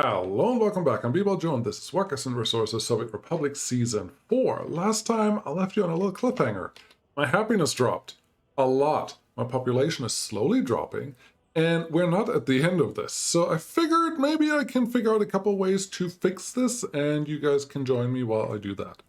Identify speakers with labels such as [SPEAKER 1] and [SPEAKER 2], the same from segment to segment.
[SPEAKER 1] Hello and welcome back. I'm Joe and this is Workers and Resources Soviet Republic Season 4. Last time I left you on a little cliffhanger. My happiness dropped. A lot. My population is slowly dropping, and we're not at the end of this. So I figured maybe I can figure out a couple ways to fix this, and you guys can join me while I do that.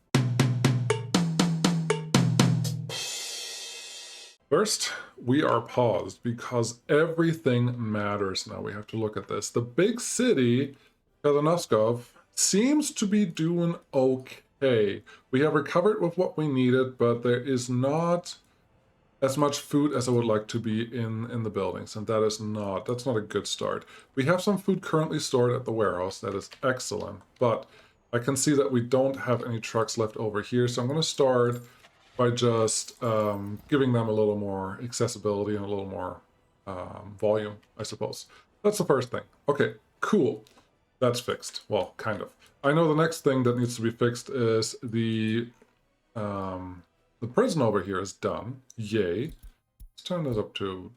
[SPEAKER 1] First, we are paused because everything matters now. We have to look at this. The big city, Kazanovskov, seems to be doing okay. We have recovered with what we needed, but there is not as much food as I would like to be in the buildings, and that's not a good start. We have some food currently stored at the warehouse. That is excellent, but I can see that we don't have any trucks left over here, so I'm going to start by just giving them a little more accessibility and a little more volume, I suppose. That's the first thing. Okay, cool. That's fixed. Well, kind of. I know the next thing that needs to be fixed is the prison over here is done. Yay. Let's turn this up to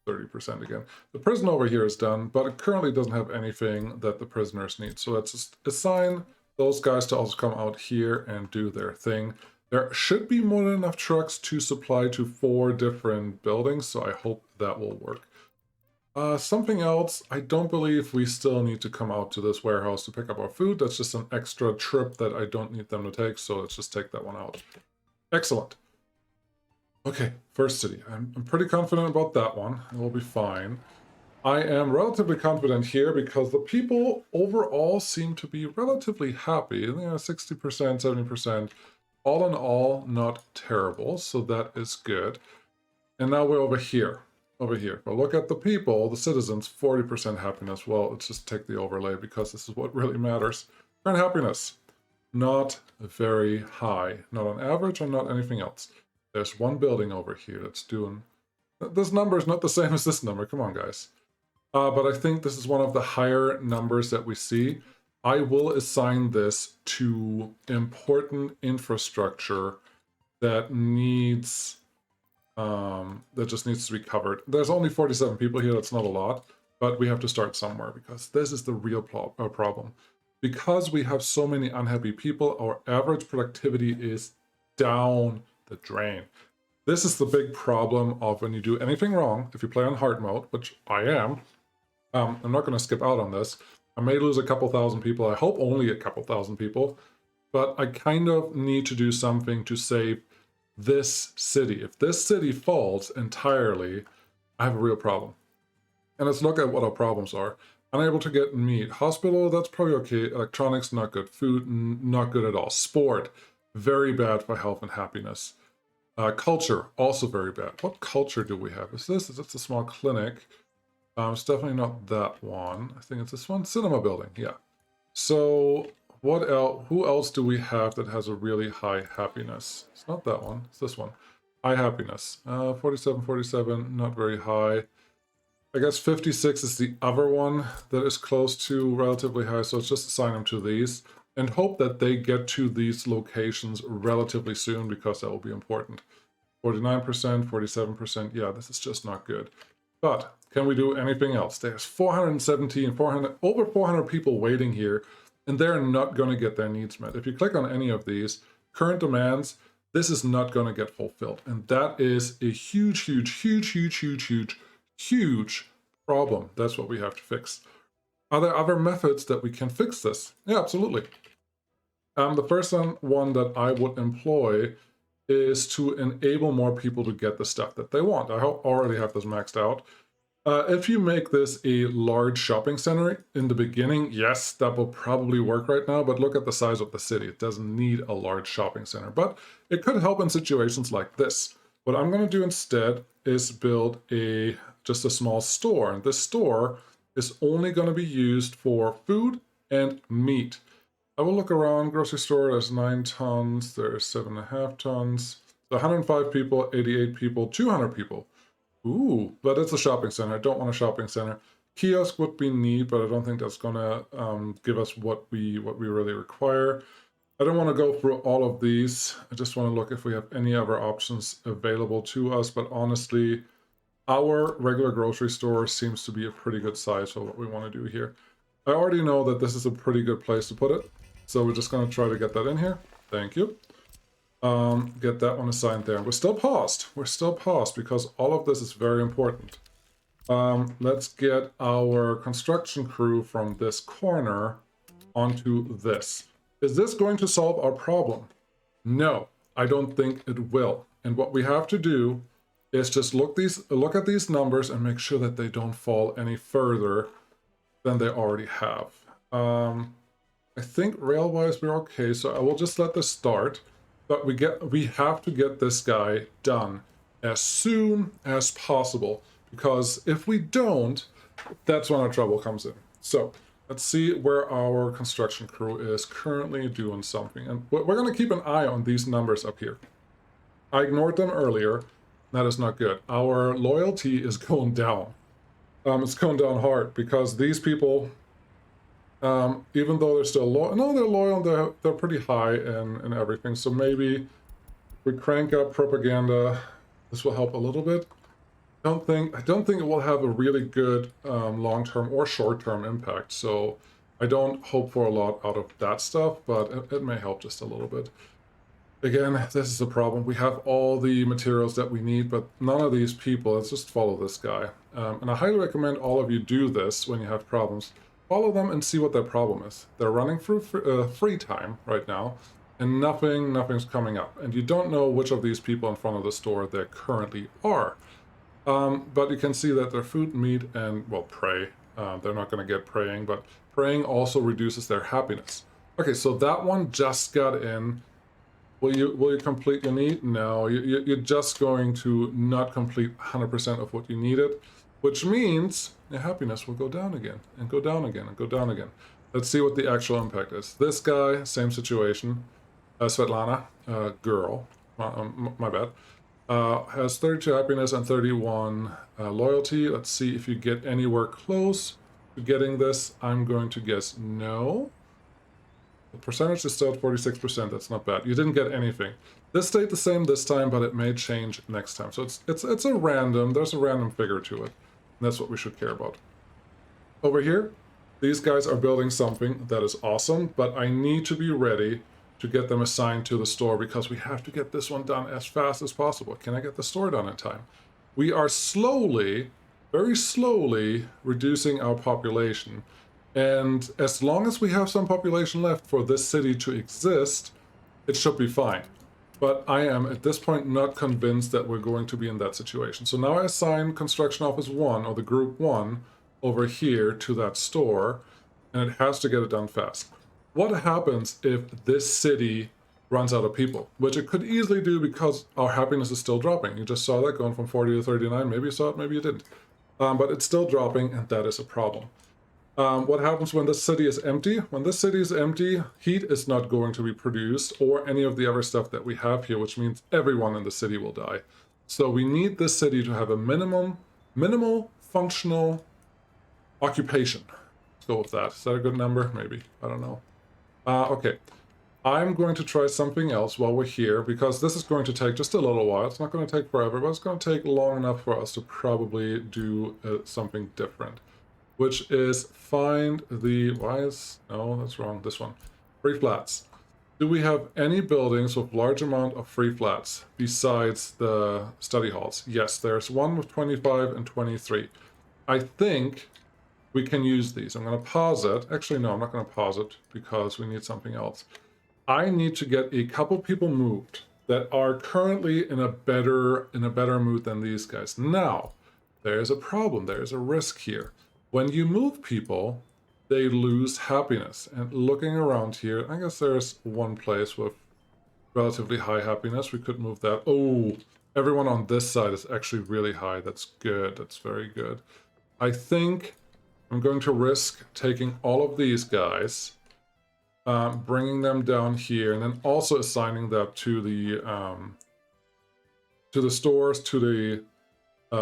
[SPEAKER 1] 30% again. The prison over here is done, but it currently doesn't have anything that the prisoners need. So let's just assign those guys to also come out here and do their thing. There should be more than enough trucks to supply to 4 different buildings, so I hope that will work. Something else, I don't believe we still need to come out to this warehouse to pick up our food. That's just an extra trip that I don't need them to take, so let's just take that one out. Excellent. Okay, first city. I'm pretty confident about that one. It will be fine. I am relatively confident here because the people overall seem to be relatively happy. 60%, 70%. All in all, not terrible, so that is good. And now we're over here. But look at the people, the citizens, 40% happiness. Well, let's just take the overlay because this is what really matters. Current happiness, not very high. Not on average or not anything else. There's one building over here that's doing... This number is not the same as this number. Come on, guys. But I think this is one of the higher numbers that we see. I will assign this to important infrastructure that needs that just needs to be covered. There's only 47 people here. That's not a lot, but we have to start somewhere because this is the real problem. Because we have so many unhappy people, our average productivity is down the drain. This is the big problem of when you do anything wrong. If you play on hard mode, which I am, I'm not going to skip out on this. I may lose a couple thousand people. I hope only a couple thousand people. But I kind of need to do something to save this city. If this city falls entirely, I have a real problem. And let's look at what our problems are. Unable to get meat. Hospital, that's probably okay. Electronics, not good. Food, not good at all. Sport, very bad for health and happiness. Culture, also very bad. What culture do we have? Is this? It's a small clinic. It's definitely not that one. I think it's this one. Cinema building, yeah. So what else? Who else do we have that has a really high happiness? It's not that one. It's this one. High happiness. 47, 47, not very high. I guess 56 is the other one that is close to relatively high. So let's just assign them to these and hope that they get to these locations relatively soon because that will be important. 49%, 47%. Yeah, this is just not good. But can we do anything else? There's 417, over 400 people waiting here, and they're not going to get their needs met. If you click on any of these current demands, this is not going to get fulfilled. And that is a huge, huge, huge, huge, huge, huge, huge problem. That's what we have to fix. Are there other methods that we can fix this? Yeah, absolutely. The first one that I would employ is to enable more people to get the stuff that they want. I already have this maxed out. If you make this a large shopping center in the beginning, yes, that will probably work right now, but look at the size of the city. It doesn't need a large shopping center, but it could help in situations like this. What I'm going to do instead is build just a small store, and this store is only going to be used for food and meat. I will look around. Grocery store, there's 9 tons, there's 7.5 tons. So 105 people, 88 people, 200 people. Ooh, but it's a shopping center. I don't want a shopping center. Kiosk would be neat, but I don't think that's gonna give us what we really require. I don't want to go through all of these. I just want to look if we have any other options available to us. But honestly, our regular grocery store seems to be a pretty good size for what we want to do here. I already know that this is a pretty good place to put it. So we're just going to try to get that in here. Thank you. Get that one assigned there. We're still paused. We're still paused because all of this is very important. Let's get our construction crew from this corner onto this. Is this going to solve our problem? No, I don't think it will. And what we have to do is just look at these numbers and make sure that they don't fall any further than they already have. I think rail-wise we're okay, so I will just let this start. But we have to get this guy done as soon as possible, because if we don't, that's when our trouble comes in. So let's see where our construction crew is currently doing something. And we're going to keep an eye on these numbers up here. I ignored them earlier. That is not good. Our loyalty is going down. It's going down hard because these people, even though they're still loyal, no, they're loyal, they're pretty high and everything. So maybe if we crank up propaganda, this will help a little bit. I don't think it will have a really good long-term or short-term impact. So I don't hope for a lot out of that stuff, but it may help just a little bit. Again, this is the problem. We have all the materials that we need, but none of these people. Let's just follow this guy. And I highly recommend all of you do this when you have problems. Follow them and see what their problem is. They're running through free time right now, and nothing's coming up. And you don't know which of these people in front of the store there currently are. But you can see that their food, meat, and, well, prey. They're not going to get praying, but praying also reduces their happiness. Okay, so that one just got in. Will you complete your need? No, you're just going to not complete 100% of what you needed, which means your happiness will go down again, and go down again, and go down again. Let's see what the actual impact is. This guy, same situation. Svetlana, girl, my bad, has 32 happiness and 31 loyalty. Let's see if you get anywhere close to getting this. I'm going to guess no. The percentage is still at 46%. That's not bad. You didn't get anything. This stayed the same this time, but it may change next time. So it's a random. There's a random figure to it. And that's what we should care about. Over here, these guys are building something that is awesome, but I need to be ready to get them assigned to the store because we have to get this one done as fast as possible. Can I get the store done in time? We are slowly, very slowly, reducing our population. And as long as we have some population left for this city to exist, it should be fine. But I am, at this point, not convinced that we're going to be in that situation. So now I assign Construction Office 1, or the Group 1, over here to that store, and it has to get it done fast. What happens if this city runs out of people? Which it could easily do because our happiness is still dropping. You just saw that going from 40 to 39. Maybe you saw it, maybe you didn't. But it's still dropping, and that is a problem. What happens when this city is empty? When this city is empty, heat is not going to be produced or any of the other stuff that we have here, which means everyone in the city will die. So we need this city to have a minimal functional occupation. Let's go with that. Is that a good number? Maybe. I don't know. Okay. I'm going to try something else while we're here because this is going to take just a little while. It's not going to take forever, but it's going to take long enough for us to probably do something different. Which is find the, no, that's wrong, this one. Free flats. Do we have any buildings with large amount of free flats besides the study halls? Yes, there's one with 25 and 23. I think we can use these. I'm going to pause it. Actually, no, I'm not going to pause it because we need something else. I need to get a couple people moved that are currently in a better mood than these guys. Now, there's a problem. There's a risk here. When you move people, they lose happiness. And looking around here, I guess there's one place with relatively high happiness. We could move that. Oh, everyone on this side is actually really high. That's good. That's very good. I think I'm going to risk taking all of these guys, bringing them down here, and then also assigning them to the stores, to the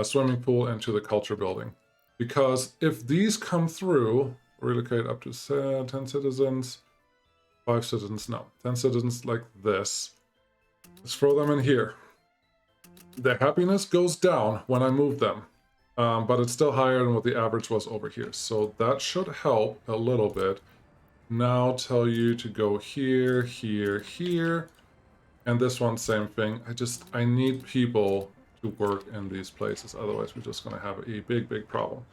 [SPEAKER 1] swimming pool, and to the culture building. Because if these come through, relocate up to 10 citizens, 5 citizens, no, 10 citizens like this. Let's throw them in here. Their happiness goes down when I move them. but it's still higher than what the average was over here. So that should help a little bit. Now tell you to go here, here, here. And this one, same thing. I need people to work in these places. Otherwise, we're just going to have a big, big problem.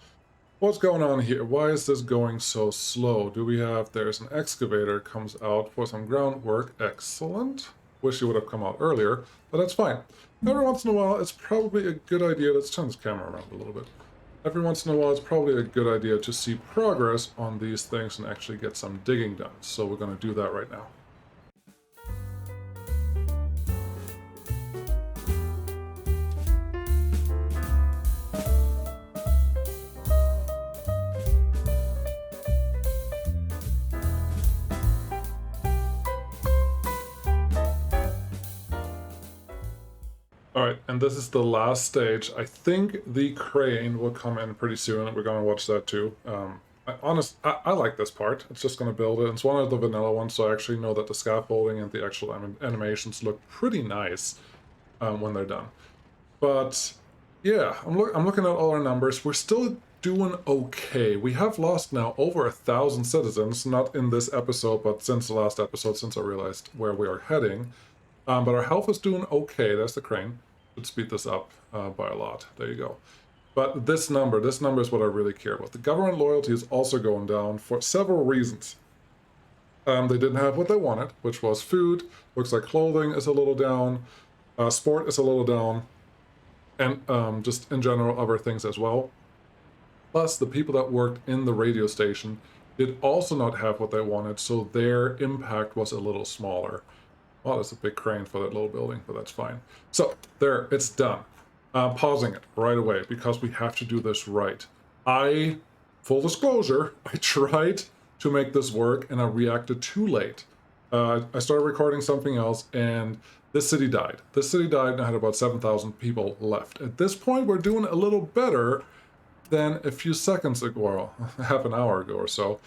[SPEAKER 1] What's going on here? Why is this going so slow? There's an excavator comes out for some groundwork. Excellent. Wish you would have come out earlier, but that's fine. Every once in a while, it's probably a good idea. Let's turn this camera around a little bit. Every once in a while, it's probably a good idea to see progress on these things and actually get some digging done. So we're going to do that right now. Alright, and this is the last stage. I think the crane will come in pretty soon. We're going to watch that too. I like this part. It's just going to build it. It's one of the vanilla ones, so I actually know that the scaffolding and the actual animations look pretty nice when they're done. But yeah, I'm looking at all our numbers. We're still doing okay. We have lost now over 1,000 citizens, not in this episode, but since the last episode, since I realized where we are heading. But our health is doing okay. There's the crane. Should speed this up by a lot. There you go. But this number is what I really care about. The government loyalty is also going down for several reasons. They didn't have what they wanted, which was food. Looks like clothing is a little down. Sport is a little down. And just in general, other things as well. Plus, the people that worked in the radio station did also not have what they wanted, so their impact was a little smaller. Well, there's a big crane for that little building, but that's fine. So, there, it's done. Pausing it right away, because we have to do this right. Full disclosure, I tried to make this work, and I reacted too late. I started recording something else, and this city died. This city died, and I had about 7,000 people left. At this point, we're doing a little better than a few seconds ago, well, half an hour ago or so.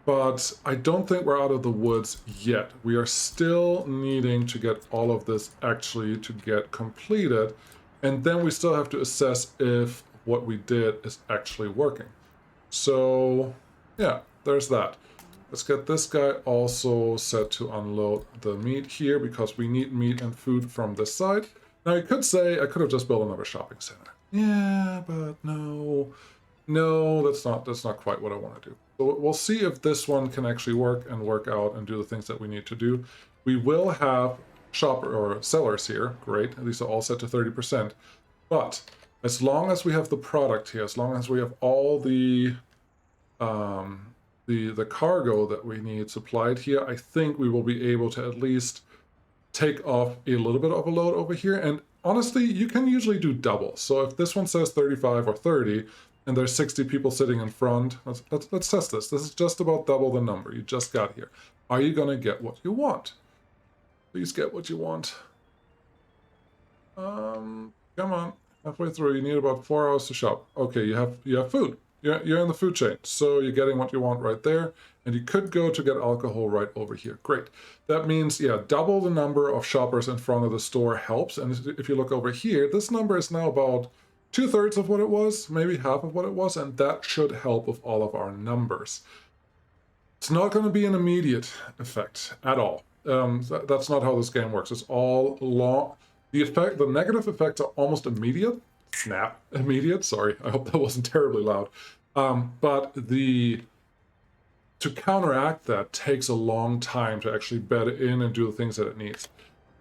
[SPEAKER 1] But I don't think we're out of the woods yet. We are still needing to get all of this actually to get completed. And then we still have to assess if what we did is actually working. So, yeah, there's that. Let's get this guy also set to unload the meat here, because we need meat and food from this side. Now, you could say I could have just built another shopping center. Yeah, but no. No, that's not quite what I want to do. So we'll see if this one can actually work and work out and do the things that we need to do. We will have sellers here. Great. These are all set to 30%. But as long as we have the product here, as long as we have all the cargo that we need supplied here, I think we will be able to at least take off a little bit of a load over here. And honestly, you can usually do double. So if this one says 35 or 30, and there's 60 people sitting in front, let's test this. This is just about double the number you just got here. Are you going to get what you want? Please get what you want. Come on. Halfway through, you need about 4 hours to shop. Okay, you have food. You're in the food chain, so you're getting what you want right there. And you could go to get alcohol right over here. Great. That means, yeah, double the number of shoppers in front of the store helps. And if you look over here, this number is now about 2/3 of what it was, maybe half of what it was, and that should help with all of our numbers. It's not going to be an immediate effect at all. That's not how this game works. It's all long. The negative effects are almost immediate. Snap, immediate. Sorry, I hope that wasn't terribly loud. But to counteract that takes a long time to actually bed it in and do the things that it needs.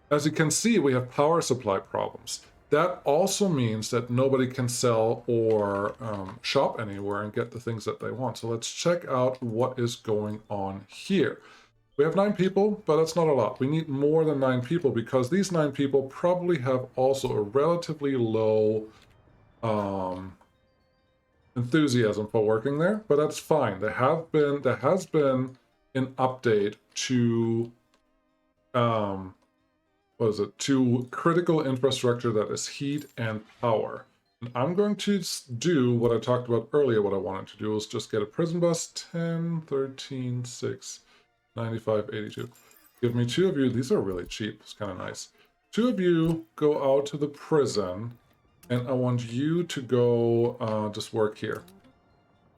[SPEAKER 1] As you can see, we have power supply problems. That also means that nobody can sell or shop anywhere and get the things that they want. So let's check out what is going on here. We have 9 people, but that's not a lot. We need more than 9 people, because these 9 people probably have also a relatively low enthusiasm for working there, but that's fine. There has been an update to to critical infrastructure that is heat and power. And I'm going to do what I talked about earlier. What I wanted to do was just get a prison bus. 10, 13, 6, 95, 82. Give me 2 of you. These are really cheap. It's kind of nice. 2 of you go out to the prison and I want you to go just work here.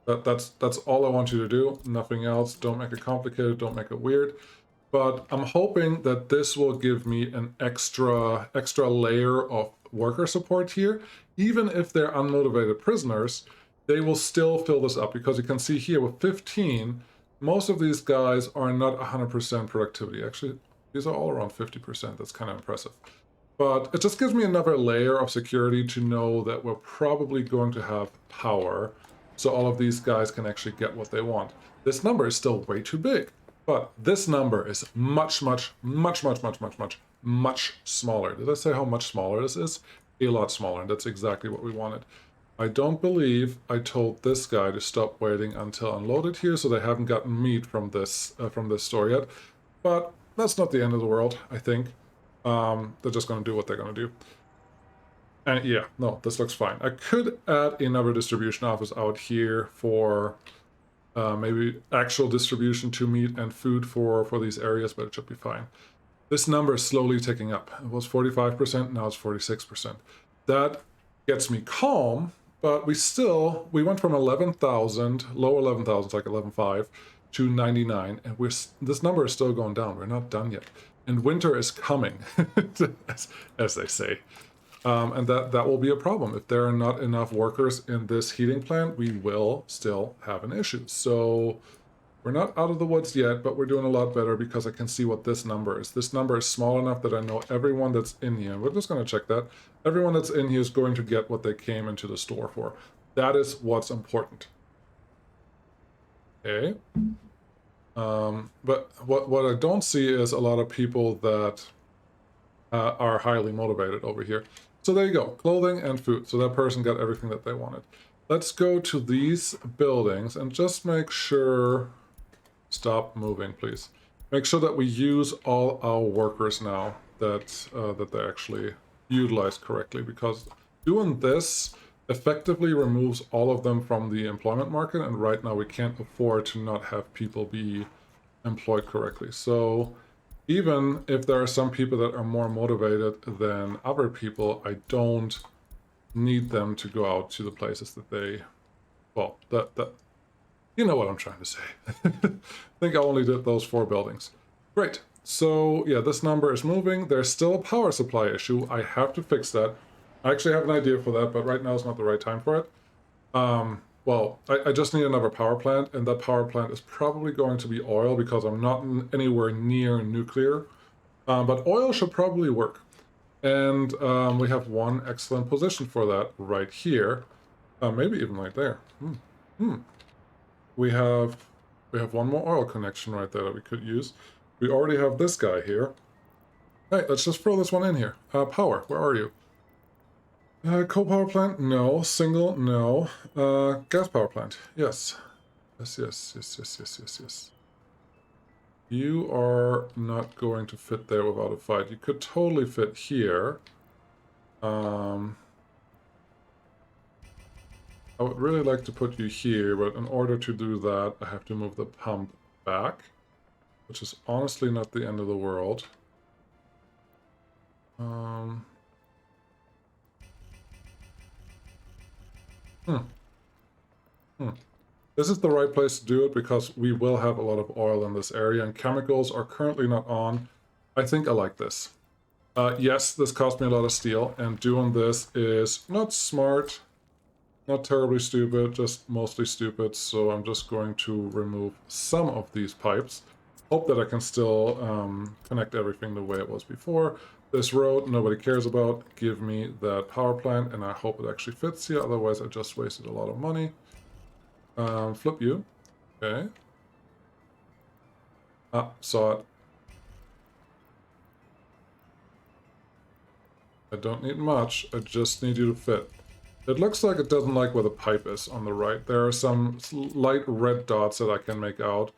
[SPEAKER 1] That's all I want you to do, nothing else. Don't make it complicated, don't make it weird. But I'm hoping that this will give me an extra layer of worker support here. Even if they're unmotivated prisoners, they will still fill this up, because you can see here with 15, most of these guys are not 100% productivity. Actually, these are all around 50%. That's kind of impressive. But it just gives me another layer of security to know that we're probably going to have power, so all of these guys can actually get what they want. This number is still way too big, but this number is much, much, much, much, much, much, much, much smaller. Did I say how much smaller this is? A lot smaller, and that's exactly what we wanted. I don't believe I told this guy to stop waiting until unloaded here, so they haven't gotten meat from this store yet. But that's not the end of the world, I think. They're just going to do what they're going to do. And yeah, no, this looks fine. I could add another distribution office out here for maybe actual distribution to meat and food for these areas, but it should be fine. This number is slowly ticking up. It was 45%, now it's 46%. That gets me calm, but we went from 11,000, low 11,000, like 11.5, to 99, and this number is still going down. We're not done yet. And winter is coming, as they say. And that will be a problem. If there are not enough workers in this heating plant, we will still have an issue. So we're not out of the woods yet, but we're doing a lot better because I can see what this number is. This number is small enough that I know everyone that's in here, we're just going to check that, everyone that's in here is going to get what they came into the store for. That is what's important. Okay. But what I don't see is a lot of people that are highly motivated over here. So there you go, clothing and food. So that person got everything that they wanted. Let's go to these buildings and just make sure, stop moving, please. Make sure that we use all our workers now, that they actually utilized correctly, because doing this effectively removes all of them from the employment market, and right now we can't afford to not have people be employed correctly. So even if there are some people that are more motivated than other people, I don't need them to go out to the places that they, well, that you know what I'm trying to say. I think I only did those 4 buildings. Great. So yeah, this number is moving. There's still a power supply issue. I have to fix that. I actually have an idea for that, but right now is not the right time for it. Well, I just need another power plant, and that power plant is probably going to be oil because I'm not anywhere near nuclear. But oil should probably work. And we have one excellent position for that right here. Maybe even right there. We have one more oil connection right there that we could use. We already have this guy here. Hey, let's just throw this one in here. Power, where are you? Coal power plant? No. Single? No. Gas power plant? Yes. Yes. You are not going to fit there without a fight. You could totally fit here. I would really like to put you here, but in order to do that, I have to move the pump back, which is honestly not the end of the world. This is the right place to do it because we will have a lot of oil in this area, and chemicals are currently not on. I think I like this. Yes, this cost me a lot of steel, and doing this is not smart, not terribly stupid, just mostly stupid, so I'm just going to remove some of these pipes. Hope that I can still connect everything the way it was before. This road nobody cares about. Give me that power plant, and I hope it actually fits here, otherwise I just wasted a lot of money. Flip you. Okay. Saw it. I don't need much, I just need you to fit. It looks like it doesn't like where the pipe is on the right. There are some light red dots that I can make out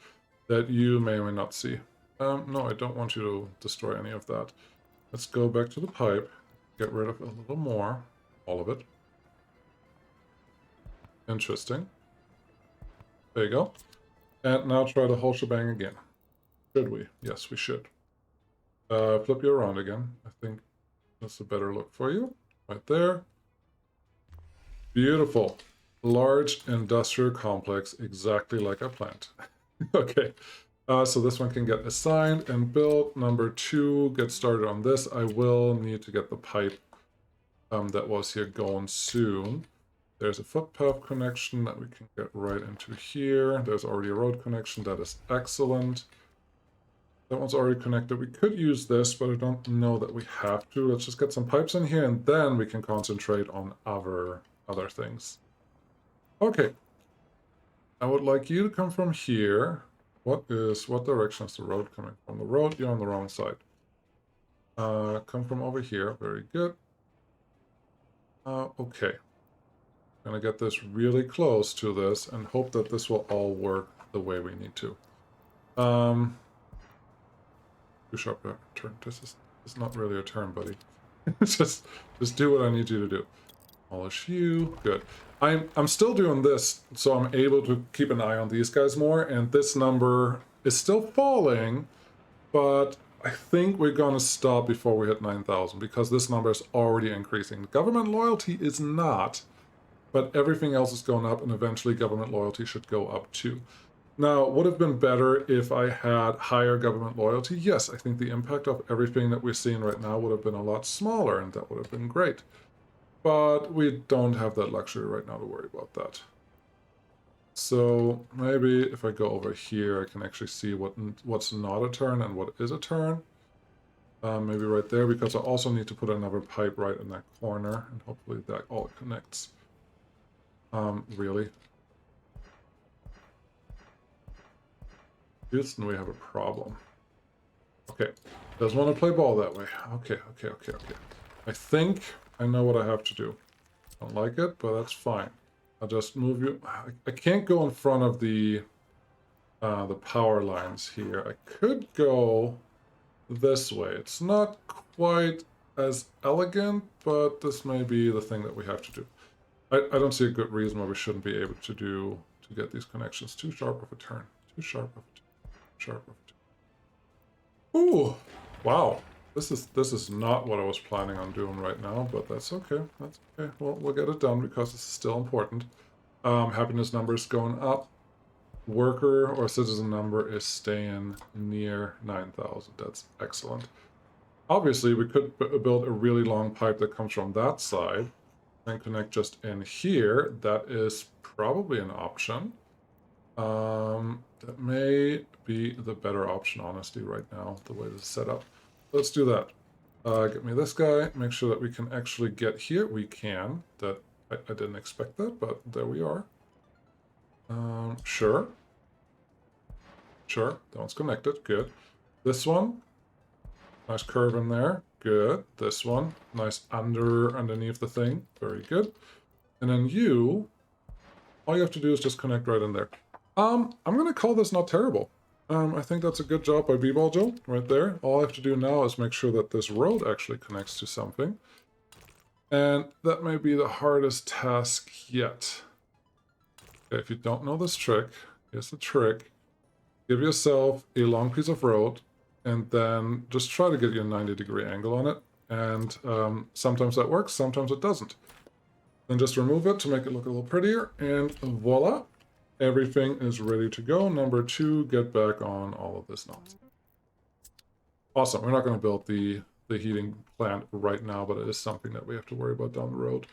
[SPEAKER 1] that you may or may not see. No, I don't want you to destroy any of that. Let's go back to the pipe, get rid of a little more, all of it. Interesting. There you go. And now try the whole shebang again. Should we? Yes, we should. Flip you around again. I think that's a better look for you. Right there. Beautiful. Large industrial complex, exactly like I planned. Okay, so this one can get assigned and built. Number 2, get started on this. I will need to get the pipe that was here going soon. There's a footpath connection that we can get right into here. There's already a road connection. That is excellent. That one's already connected. We could use this, but I don't know that we have to. Let's just get some pipes in here, and then we can concentrate on other things. Okay. I would like you to come from here. What direction is the road coming from? The road, you're on the wrong side. Come from over here. Very good. Okay. Gonna get this really close to this and hope that this will all work the way we need to. Too sharp turn. This is not really a turn, buddy. just do what I need you to do. Polish you. Good. I'm still doing this, so I'm able to keep an eye on these guys more, and this number is still falling, but I think we're gonna stop before we hit 9,000 because this number is already increasing. Government loyalty is not, but everything else is going up, and eventually government loyalty should go up too. Now, would have been better if I had higher government loyalty? Yes, I think the impact of everything that we're seeing right now would have been a lot smaller, and that would have been great. But we don't have that luxury right now to worry about that. So maybe if I go over here, I can actually see what's not a turn and what is a turn. Maybe right there, because I also need to put another pipe right in that corner, and hopefully that all connects. Really? Houston, we have a problem. Okay, doesn't want to play ball that way. Okay. I think I know what I have to do. Don't like it, but that's fine. I'll just move you. I can't go in front of the power lines here. I could go this way. It's not quite as elegant, but this may be the thing that we have to do. I don't see a good reason why we shouldn't be able to get these connections. Too sharp of a turn. Too sharp of a turn. Sharp of a turn. Ooh, wow. This is not what I was planning on doing right now, but that's okay. That's okay. We'll get it done because this is still important. Happiness number is going up. Worker or citizen number is staying near 9,000. That's excellent. Obviously, we could build a really long pipe that comes from that side and connect just in here. That is probably an option. That may be the better option, honestly, right now, the way this is set up. Let's do that. Get me this guy. Make sure that we can actually get here. We can. I didn't expect that, but there we are. Sure. That one's connected. Good. This one. Nice curve in there. Good. This one. Nice underneath the thing. Very good. And then you, all you have to do is just connect right in there. I'm going to call this not terrible. I think that's a good job by B-Ball Joe right there. All I have to do now is make sure that this road actually connects to something. And that may be the hardest task yet. Okay, if you don't know this trick, here's the trick. Give yourself a long piece of road, and then just try to get your 90-degree angle on it. And sometimes that works, sometimes it doesn't. Then just remove it to make it look a little prettier, and voila. Everything is ready to go. Number 2, get back on all of this nonsense. Awesome. We're not going to build the heating plant right now, but it is something that we have to worry about down the road.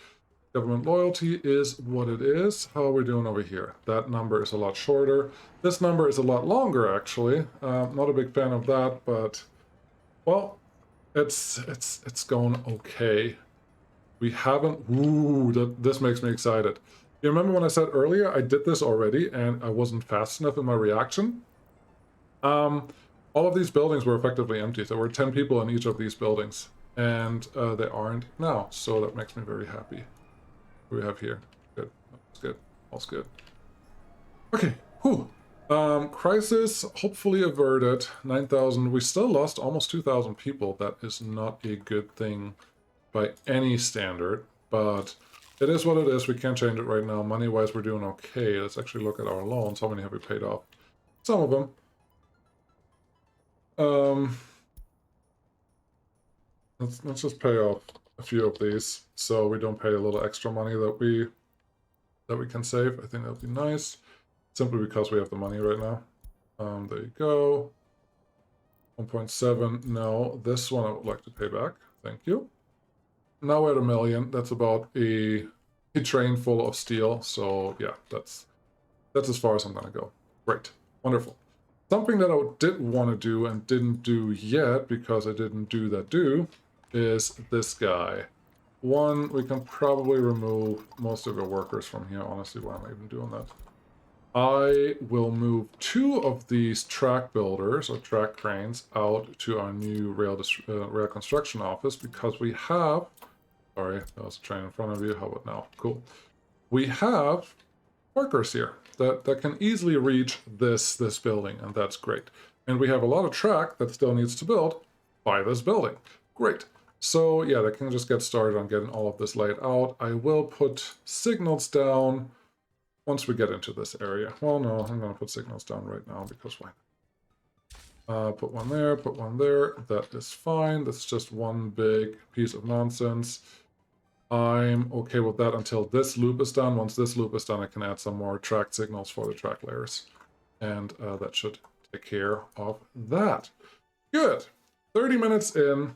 [SPEAKER 1] Government loyalty is what it is. How are we doing over here? That number is a lot shorter. This number is a lot longer, actually. Not a big fan of that, but well, it's going okay. We haven't. Ooh, this makes me excited. You remember when I said earlier I did this already and I wasn't fast enough in my reaction? All of these buildings were effectively empty. There were 10 people in each of these buildings, and they aren't now, so that makes me very happy. What do we have here? Good. That's good. All's good. Okay. Whew. Crisis hopefully averted. 9,000. We still lost almost 2,000 people. That is not a good thing by any standard, but it is what it is. We can't change it right now. Money-wise, we're doing okay. Let's actually look at our loans. How many have we paid off? Some of them. Let's just pay off a few of these so we don't pay a little extra money that we that we can save. I think that would be nice, simply because we have the money right now. There you go. 1.7. No, this one I would like to pay back. Thank you. Now we're at 1 million. That's about a train full of steel. So yeah, that's as far as I'm gonna go. Great, wonderful. Something that I did want to do and didn't do yet because I didn't do that is this guy. One, we can probably remove most of the workers from here. Honestly, why am I even doing that? I will move 2 of these track builders or track cranes out to our new rail construction office because we have. Sorry, that was a train in front of you. How about now? Cool. We have workers here that can easily reach this building, and that's great. And we have a lot of track that still needs to build by this building. Great. So yeah, they can just get started on getting all of this laid out. I will put signals down once we get into this area. Well, no, I'm going to put signals down right now because why not? Put one there, put one there. That is fine. That's just one big piece of nonsense. I'm okay with that until this loop is done. Once this loop is done, I can add some more track signals for the track layers. And that should take care of that. Good. 30 minutes in.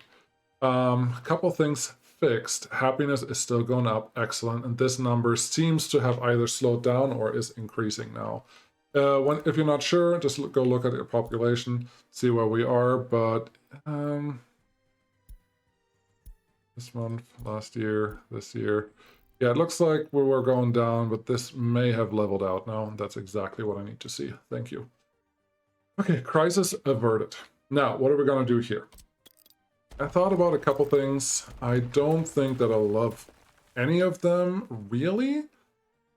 [SPEAKER 1] A couple things fixed. Happiness is still going up. Excellent. And this number seems to have either slowed down or is increasing now. If you're not sure, just go look at your population, see where we are. But this month, last year, this year. Yeah, it looks like we were going down, but this may have leveled out now. That's exactly what I need to see. Thank you. Okay, crisis averted. Now, what are we going to do here? I thought about a couple things. I don't think that I'll love any of them, really,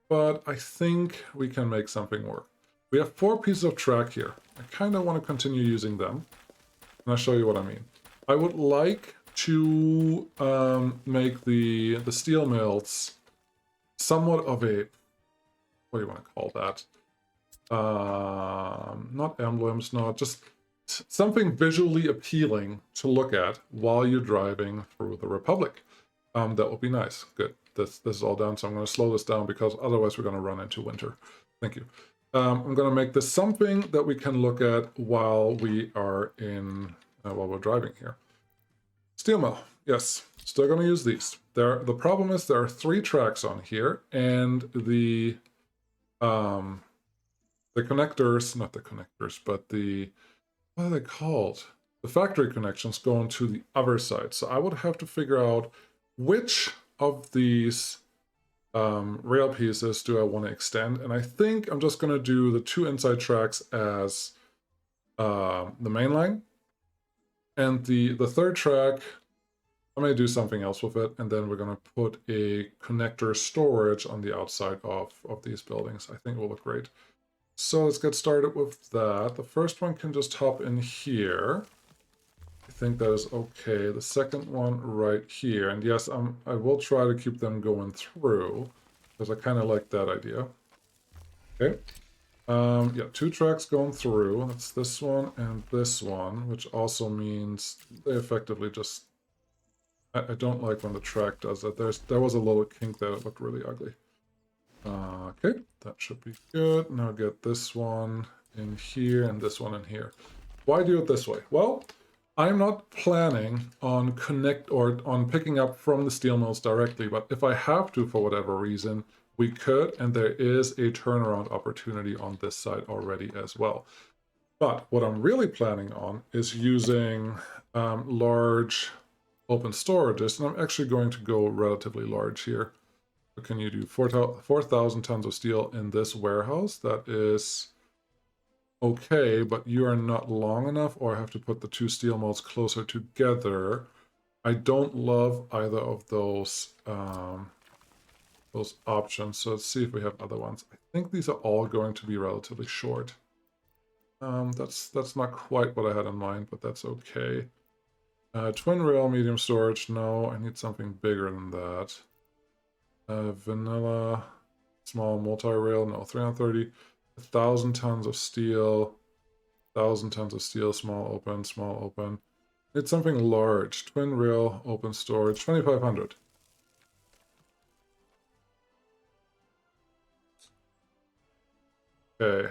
[SPEAKER 1] but I think we can make something work. We have 4 pieces of track here. I kind of want to continue using them, and I'll show you what I mean. I would like to make the steel mills somewhat of a, what do you want to call that? Not emblems, no, just something visually appealing to look at while you're driving through the Republic. That would be nice. Good. This is all done, so I'm going to slow this down because otherwise we're going to run into winter. Thank you. I'm going to make this something that we can look at while we are in while we're driving here. Steel mill, yes, still going to use these. The problem is there are 3 tracks on here, and the connectors, not the connectors, but the, what are they called? The factory connections go into the other side. So I would have to figure out which of these rail pieces do I want to extend, and I think I'm just going to do the 2 inside tracks as the main line. And the 3rd track, I'm going to do something else with it, and then we're going to put a connector storage on the outside of these buildings. I think it will look great. So let's get started with that. The first one can just hop in here. I think that is okay. The second one right here. And yes, I will try to keep them going through, because I kind of like that idea. Okay. Yeah, 2 tracks going through. That's this one and this one, which also means they effectively just... I don't like when the track does that. There was a little kink there that looked really ugly. Okay, that should be good. Now get this one in here and this one in here. Why do it this way? Well, I'm not planning on picking up from the steel mills directly, but if I have to for whatever reason, we could, and there is a turnaround opportunity on this side already as well. But what I'm really planning on is using large open storages, and I'm actually going to go relatively large here. What can you do? 4,000 tons of steel in this warehouse. That is okay, but you are not long enough, or I have to put the 2 steel mills closer together. I don't love either of those options, so let's see if we have other ones. I think these are all going to be relatively short. That's not quite what I had in mind, but that's okay. Twin rail, medium storage, no, I need something bigger than that. Vanilla, small multi-rail, no, 330. 1,000 tons of steel, 1,000 tons of steel, small open, small open. Need something large, twin rail, open storage, 2,500. Okay.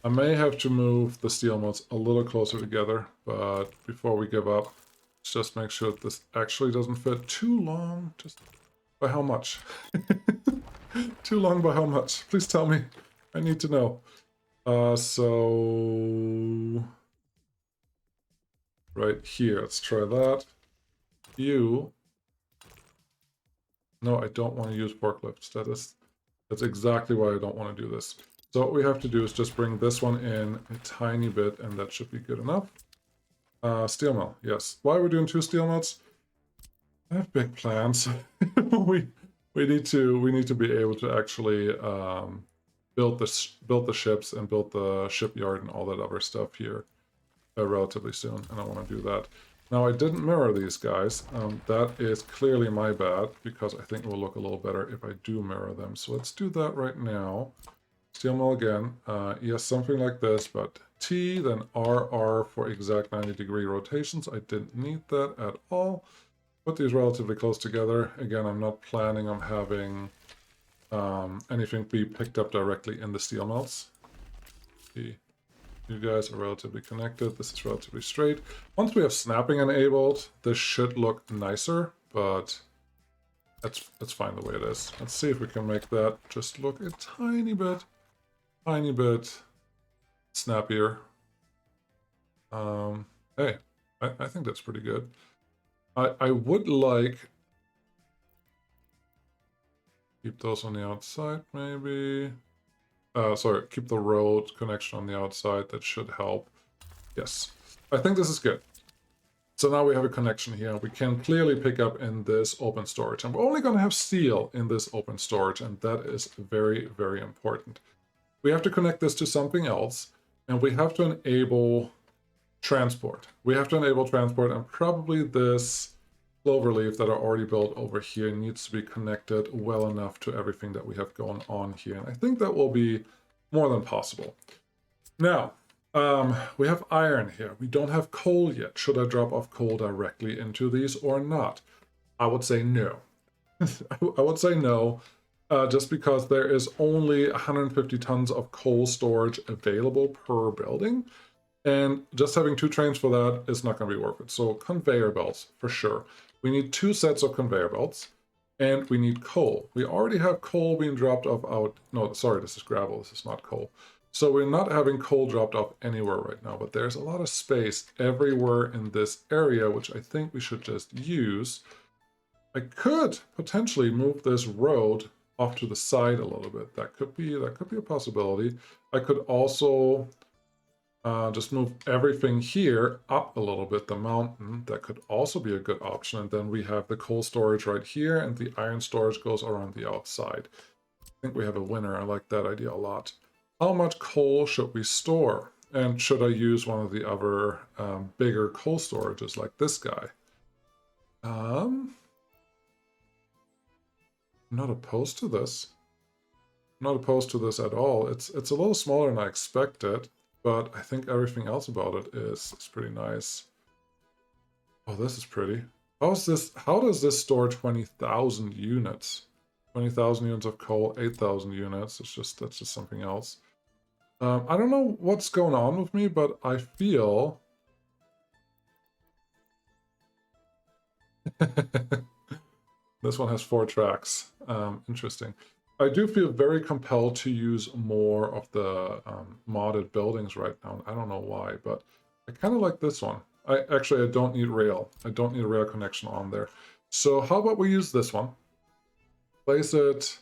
[SPEAKER 1] I may have to move the steel mills a little closer together, but before we give up, let's just make sure that this actually doesn't fit too long. Just by how much? Too long by how much? Please tell me. I need to know. So right here, let's try that. You. No, I don't want to use forklifts. That's exactly why I don't want to do this. So what we have to do is just bring this one in a tiny bit, and that should be good enough. Steel mill, yes. Why are we doing 2 steel mills? I have big plans. we need to be able to actually build the ships and build the shipyard and all that other stuff here relatively soon, and I want to do that. Now, I didn't mirror these guys. That is clearly my bad, because I think it will look a little better if I do mirror them. So let's do that right now. Steel mill again. Yes, something like this, but T, then RR for exact 90-degree rotations. I didn't need that at all. Put these relatively close together. Again, I'm not planning on having anything be picked up directly in the steel melts. You guys are relatively connected. This is relatively straight. Once we have snapping enabled, this should look nicer, but that's fine the way it is. Let's see if we can make that just look a tiny bit snappier. Hey, I think that's pretty good. I would like... Keep those on the outside, maybe. Sorry, keep the road connection on the outside. That should help. Yes, I think this is good. So now we have a connection here. We can clearly pick up in this open storage. And we're only going to have steel in this open storage, and that is very, very important. We have to connect this to something else, and we have to enable transport. We have to enable transport, and probably this cloverleaf that are already built over here needs to be connected well enough to everything that we have going on here. And I think that will be more than possible. Now, we have iron here. We don't have coal yet. Should I drop off coal directly into these or not? I would say no. I would say no, just because there is only 150 tons of coal storage available per building. And just having 2 trains for that is not going to be worth it. So conveyor belts, for sure. We need 2 sets of conveyor belts, and we need coal. We already have coal being dropped off out. No, sorry, this is gravel. This is not coal. So we're not having coal dropped off anywhere right now, but there's a lot of space everywhere in this area, which I think we should just use. I could potentially move this road off to the side a little bit. That could be a possibility. I could also just move everything here up a little bit, the mountain. That could also be a good option. And then we have the coal storage right here, and the iron storage goes around the outside. I think we have a winner. I like that idea a lot. How much coal should we store? And should I use one of the other bigger coal storages like this guy? I'm not opposed to this. I'm not opposed to this at all. It's a little smaller than I expected, but I think everything else about it is pretty nice. Oh, this is pretty. How does this store 20,000 units? 20,000 units of coal, 8,000 units. That's just something else. I don't know what's going on with me, but I feel... This one has 4 tracks. Interesting. I do feel very compelled to use more of the modded buildings right now. I don't know why, but I kind of like this one. I don't need rail. I don't need a rail connection on there. So how about we use this one? Place it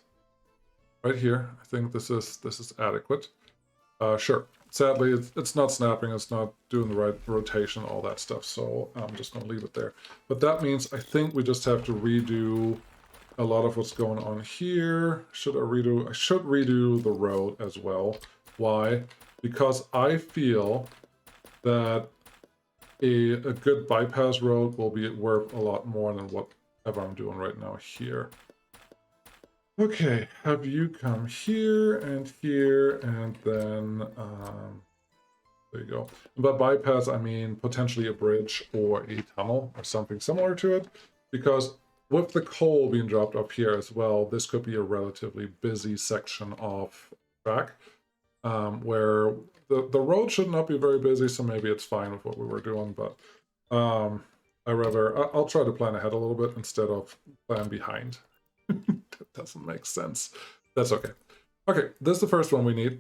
[SPEAKER 1] right here. I think this is adequate. Sure. Sadly, it's not snapping. It's not doing the right rotation, all that stuff. So I'm just going to leave it there. But that means I think we just have to redo a lot of what's going on here. I should redo the road as well. Why? Because I feel that a good bypass road will be worth a lot more than whatever I'm doing right now here. Okay, have you come here, and then there you go. And by bypass, I mean potentially a bridge or a tunnel or something similar to it, because with the coal being dropped up here as well, this could be a relatively busy section of track. where the road should not be very busy, so maybe it's fine with what we were doing, but I'll try to plan ahead a little bit instead of plan behind. That doesn't make sense. That's okay. Okay, this is the first one we need.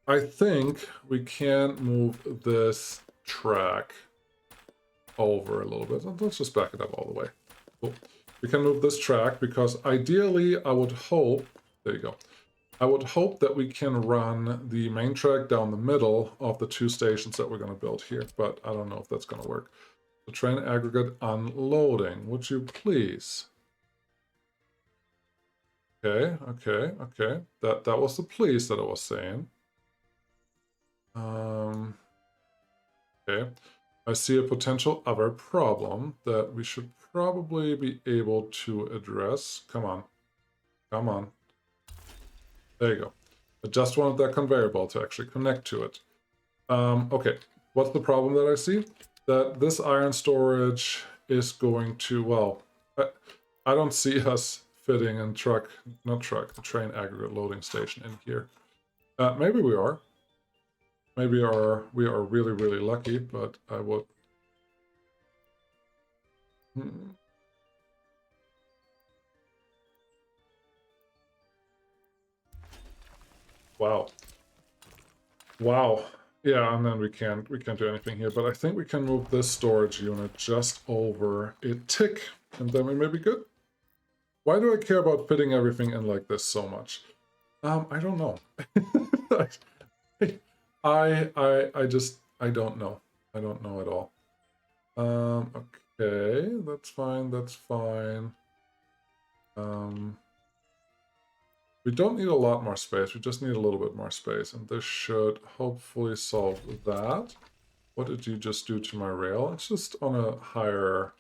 [SPEAKER 1] I think we can move this track over a little bit. Let's just back it up all the way. Cool. We can move this track because ideally I would hope, there you go, I would hope that we can run the main track down the middle of the 2 stations that we're going to build here, but I don't know if that's going to work. The train aggregate unloading, would you please? Okay, okay, okay. That was the please that I was saying. Okay. I see a potential other problem that we should probably be able to address. Come on. Come on. There you go. I just wanted that conveyor belt to actually connect to it. Okay. What's the problem that I see? That this iron storage is going to, well, I don't see us fitting in the train aggregate loading station in here. Maybe we are. Maybe we are really, really lucky, but I would... Wow. Wow. Yeah, and then we can't do anything here, but I think we can move this storage unit just over a tick, and then we may be good. Why do I care about fitting everything in like this so much? I don't know. I don't know. I don't know at all. Okay, that's fine, that's fine. We don't need a lot more space, we just need a little bit more space, and this should hopefully solve that. What did you just do to my rail? It's just on a higher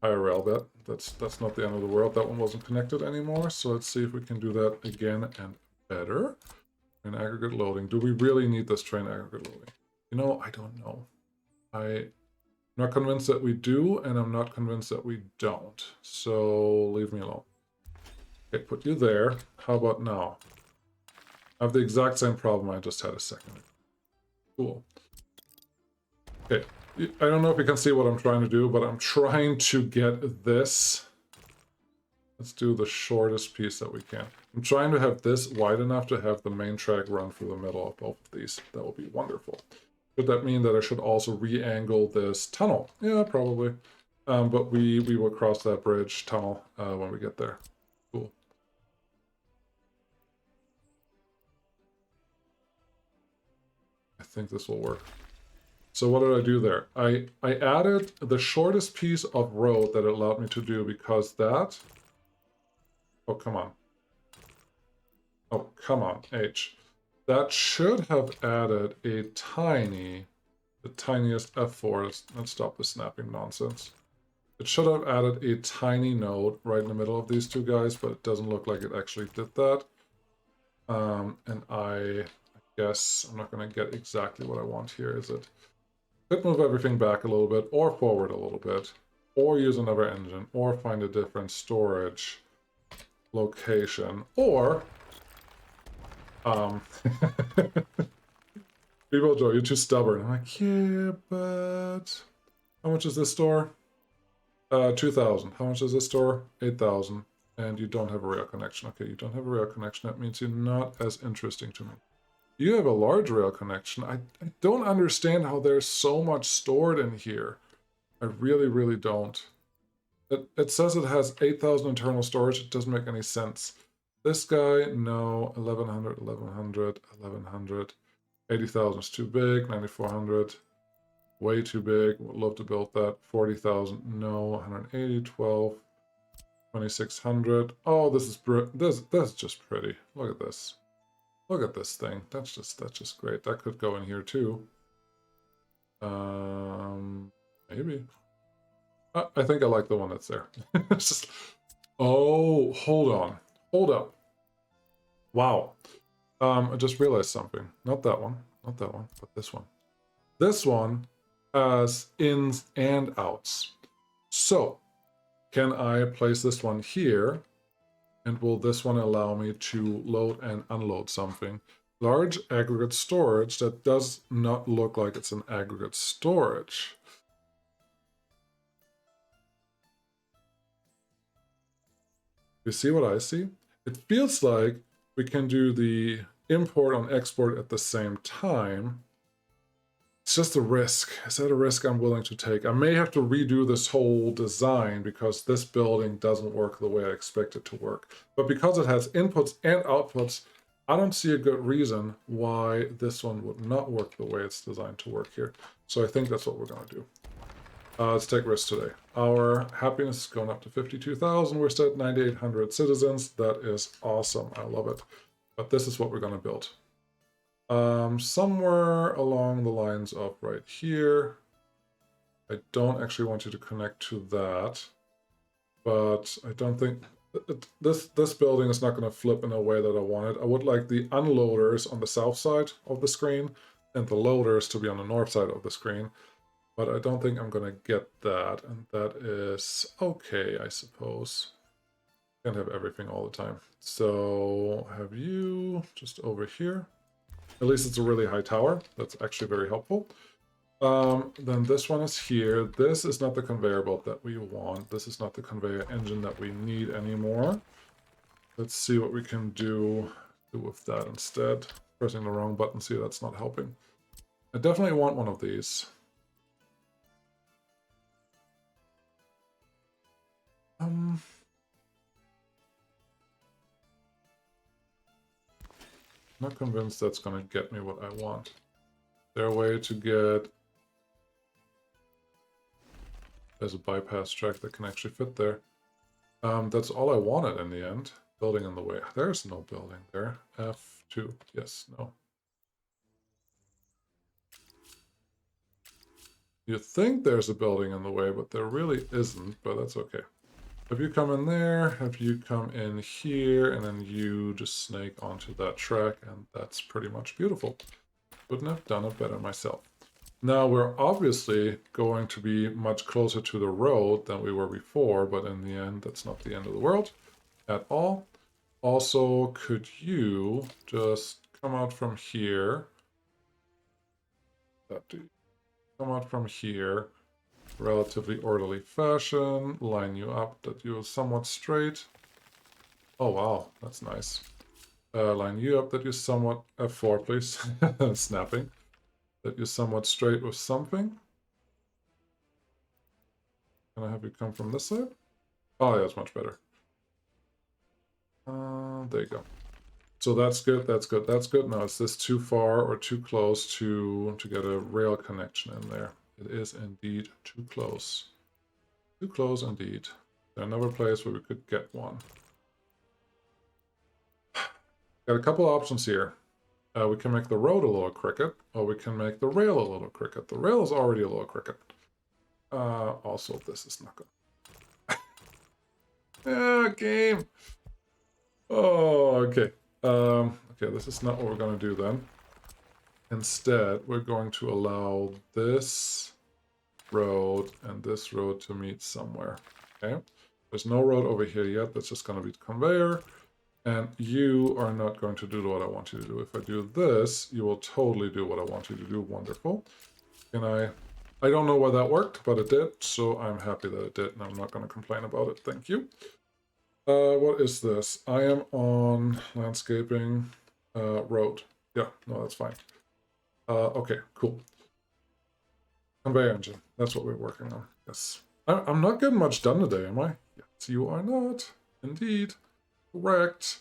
[SPEAKER 1] rail bed. That's not the end of the world. That one wasn't connected anymore, so let's see if we can do that again and better. Train aggregate loading. Do we really need this train aggregate loading? You know, I don't know. I'm not convinced that we do, and I'm not convinced that we don't. So leave me alone. Okay, put you there. How about now? I have the exact same problem I just had a second ago. Cool. Okay, I don't know if you can see what I'm trying to do, but I'm trying to get this. Let's do the shortest piece that we can. I'm trying to have this wide enough to have the main track run through the middle of both of these. That would be wonderful. Could that mean that I should also re-angle this tunnel? Yeah, probably. But we will cross that bridge tunnel when we get there. Cool. I think this will work. So what did I do there? I added the shortest piece of road that it allowed me to do because that... Oh, come on. Oh, come on, H. That should have added a the tiniest F4. Let's stop the snapping nonsense. It should have added a tiny node right in the middle of these two guys, but it doesn't look like it actually did that. And I guess I'm not going to get exactly what I want here, is it? Could move everything back a little bit, or forward a little bit, or use another engine, or find a different storage location, or... People Joe, you're too stubborn. I'm like, yeah, but... How much is this store? 2,000. How much is this store? 8,000. And you don't have a rail connection. Okay, you don't have a rail connection. That means you're not as interesting to me. You have a large rail connection. I don't understand how there's so much stored in here. I really, really don't. It says it has 8,000 internal storage. It doesn't make any sense. This guy, no. 1,100, 1,100, 1,100. 80,000 is too big. 9,400, way too big. Would love to build that. 40,000, no. 180, 12, 2,600. Oh, this is just pretty. Look at this. Look at this thing. That's just great. That could go in here too. Maybe. I think I like the one that's there. It's just... Oh, hold on. Hold up. Wow. I just realized something. Not that one. Not that one, but this one. This one has ins and outs. So, can I place this one here? And will this one allow me to load and unload something? Large aggregate storage that does not look like it's an aggregate storage. You see what I see? It feels like we can do the import on export at the same time. It's just a risk. Is that a risk I'm willing to take? I may have to redo this whole design because this building doesn't work the way I expect it to work. But because it has inputs and outputs, I don't see a good reason why this one would not work the way it's designed to work here. So I think that's what we're going to do. Let's take risks today. Our happiness is going up to 52,000. We're still at 9,800 citizens. That is awesome. I love it. But this is what we're going to build. Somewhere along the lines of right here. I don't actually want you to connect to that. But I don't think... This building is not going to flip in a way that I want it. I would like the unloaders on the south side of the screen and the loaders to be on the north side of the screen. But I don't think I'm going to get that. And that is okay, I suppose. Can't have everything all the time. So have you just over here. At least it's a really high tower. That's actually very helpful. Then this one is here. This is not the conveyor belt that we want. This is not the conveyor engine that we need anymore. Let's see what we can do with that instead. Pressing the wrong button, see, that's not helping. I definitely want one of these. Not convinced that's going to get me what I want. Is there a way to get... There's a bypass track that can actually fit there. That's all I wanted in the end. Building in the way. There's no building there. F2. Yes, no. You think there's a building in the way, but there really isn't, but that's okay. Have you come in there, have you come in here, and then you just snake onto that track, and that's pretty much beautiful. Couldn't have done it better myself. Now, we're obviously going to be much closer to the road than we were before, but in the end, that's not the end of the world at all. Also, could you just come out from here? Come out from here. Relatively orderly fashion, line you up that you're somewhat straight. Oh wow, that's nice. Line you up that you're somewhat... F4 please, snapping. That you're somewhat straight with something. Can I have you come from this side? Oh yeah, that's much better. There you go. So that's good, that's good, that's good. Now is this too far or too close to get a rail connection in there? It is indeed too close. Too close indeed. There's another place where we could get one. Got a couple options here. We can make the road a little crooked, or we can make the rail a little crooked. The rail is already a little crooked. Also, this is not good. Yeah, game. Oh, okay. Okay, this is not what we're going to do then. Instead, we're going to allow this road and this road to meet somewhere. Okay, there's no road over here yet. That's just going to be the conveyor. And you are not going to do what I want you to do. If I do this, you will totally do what I want you to do. Wonderful. Can I don't know why that worked, but it did. So I'm happy that it did, and I'm not going to complain about it. Thank you. What is this? I am on landscaping road. Yeah, no, that's fine. Okay, cool. Conveyor engine. That's what we're working on. Yes. I'm not getting much done today, am I? Yes, you are not. Indeed. Correct.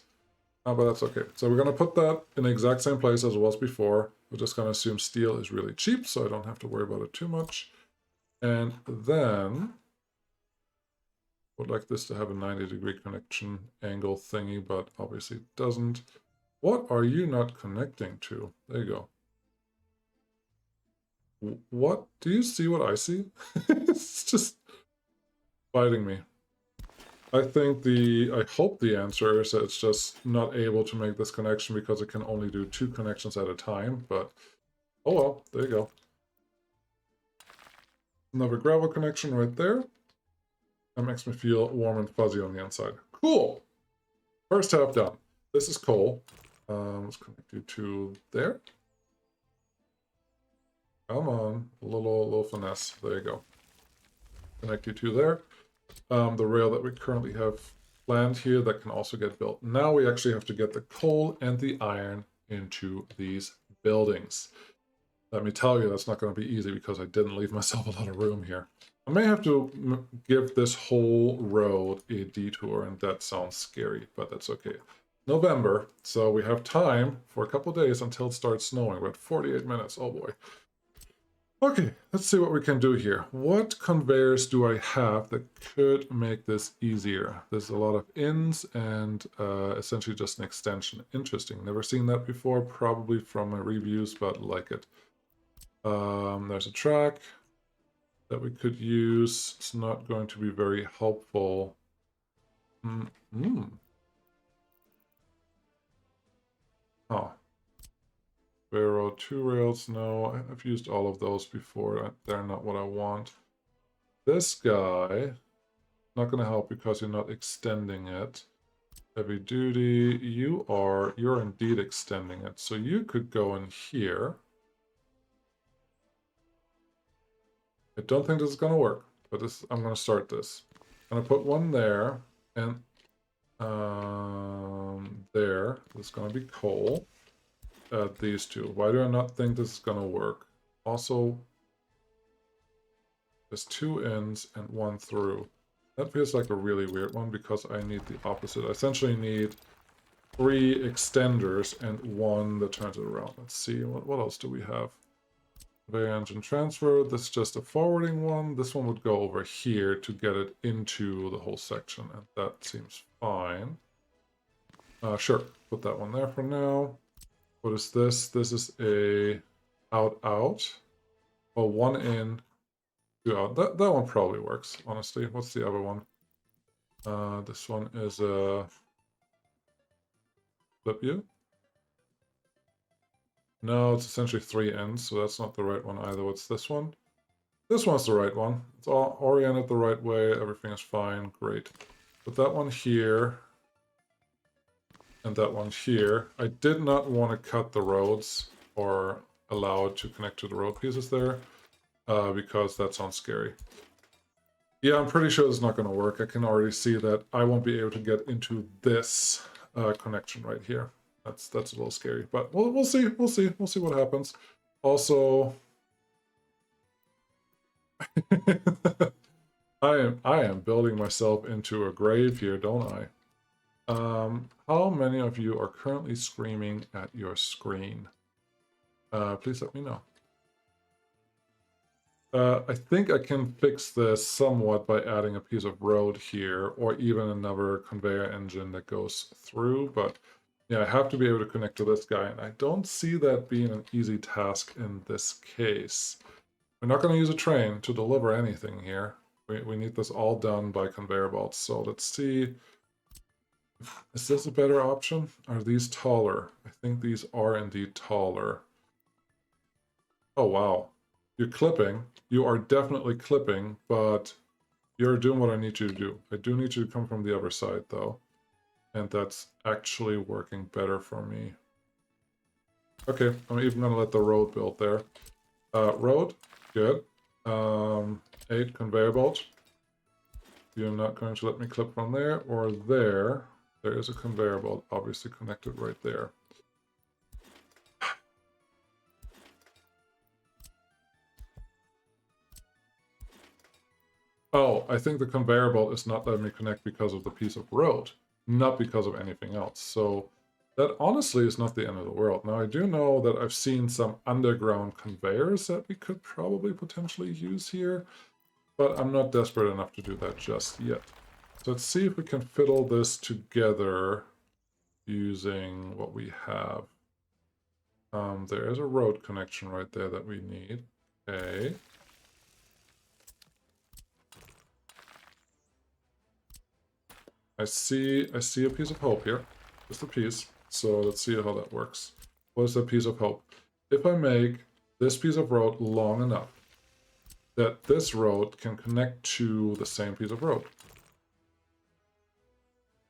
[SPEAKER 1] But that's okay. So we're going to put that in the exact same place as it was before. We're just going to assume steel is really cheap, so I don't have to worry about it too much. And then... would like this to have a 90-degree connection angle thingy, but obviously it doesn't. What are you not connecting to? There you go. What? Do you see what I see? It's just biting me. I hope the answer is that it's just not able to make this connection because it can only do 2 connections at a time, but oh well, there you go. Another gravel connection right there. That makes me feel warm and fuzzy on the inside. Cool! First half done. This is coal. Let's connect you to there. Come on, a little finesse. There you go. Connect you to there. The rail that we currently have planned here that can also get built. Now we actually have to get the coal and the iron into these buildings. Let me tell you, that's not going to be easy because I didn't leave myself a lot of room here. I may have to give this whole road a detour, and that sounds scary, but that's okay. November, so we have time for a couple days until it starts snowing. We're at 48 minutes. Oh boy. Okay, let's see what we can do here. What conveyors do I have that could make this easier? There's a lot of ins and essentially just an extension. Interesting. Never seen that before, probably from my reviews, but like it. There's a track that we could use. It's not going to be very helpful. Oh. Railroad, 2 rails, no. I've used all of those before. They're not what I want. This guy, not going to help because you're not extending it. Heavy duty, you're indeed extending it. So you could go in here. I don't think this is going to work, but I'm going to start this. I'm going to put one there, and there. This is going to be coal. These two. Why do I not think this is going to work? Also, there's 2 ends and 1 through. That feels like a really weird one because I need the opposite. I essentially need 3 extenders and 1 that turns it around. Let's see, what else do we have? Conveyor engine transfer. This is just a forwarding one. This one would go over here to get it into the whole section, and that seems fine. Sure, put that one there for now. What is this? This is a out. Well, 1 in, 2 out. That one probably works, honestly. What's the other one? This one is a flip you. No, it's essentially 3 ends, so that's not the right one either. What's this one? This one's the right one. It's all oriented the right way. Everything is fine. Great. Put that one here. And that one here. I did not want to cut the roads or allow it to connect to the road pieces there because that sounds scary. Yeah, I'm pretty sure it's not going to work. I can already see that I won't be able to get into this connection right here. That's a little scary, but we'll see. We'll see what happens. Also, I am building myself into a grave here, don't I? How many of you are currently screaming at your screen? Please let me know. I think I can fix this somewhat by adding a piece of road here, or even another conveyor engine that goes through, but yeah, I have to be able to connect to this guy, and I don't see that being an easy task in this case. We're not going to use a train to deliver anything here. We need this all done by conveyor belts, so let's see. Is this a better option? Are these taller? I think these are indeed taller. Oh, wow. You're clipping. You are definitely clipping, but you're doing what I need you to do. I do need you to come from the other side, though. And that's actually working better for me. Okay, I'm even going to let the road build there. Road, good. 8 conveyor belt. You're not going to let me clip from there or there. There is a conveyor belt, obviously connected right there. Oh, I think the conveyor belt is not letting me connect because of the piece of road, not because of anything else. So that honestly is not the end of the world. Now, I do know that I've seen some underground conveyors that we could probably potentially use here, but I'm not desperate enough to do that just yet. So let's see if we can fiddle this together using what we have. There is a road connection right there that we need. Okay. I see a piece of hope here. Just a piece. So let's see how that works. What is that piece of hope? If I make this piece of road long enough that this road can connect to the same piece of road.